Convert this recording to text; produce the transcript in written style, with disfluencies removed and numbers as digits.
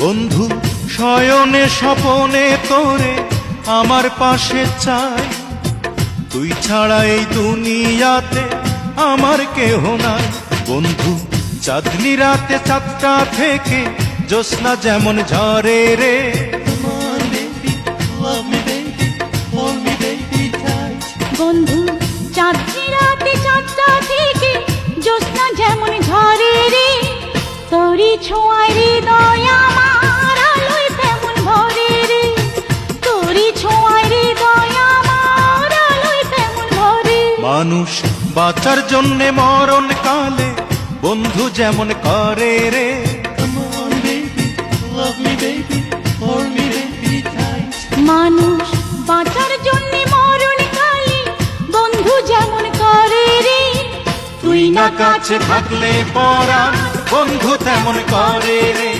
বন্ধু শয়নে স্বপনে তোরে আমার পাশে চাই, তুই ছাড়া এই দুনিয়াতে আমার কেহ নাই। বন্ধু চাঁদনি রাতে চাঁদটা থেকে জ্যোৎস্না যেমন ঝরে রে, বন্ধু চাঁদনি রাতে চাঁদটা থেকে জ্যোৎস্না যেমন ঝরে রে, তোরি ছোঁয়ায় হৃদয় আমার আলোয় তেমন ভরে রে, তোরি ছোঁয়ায় হৃদয় আমার আলোয় তেমন ভরে। মানুষ বাঁচার জন্যে মরণ কালে বন্ধু যেমন করে রে, মানুষ বাঁচার জন্য মরণ কালে বন্ধু যেমন করে রে, তুই না কাছে থাকলে পরাণ বন্ধু তেমন করে রে।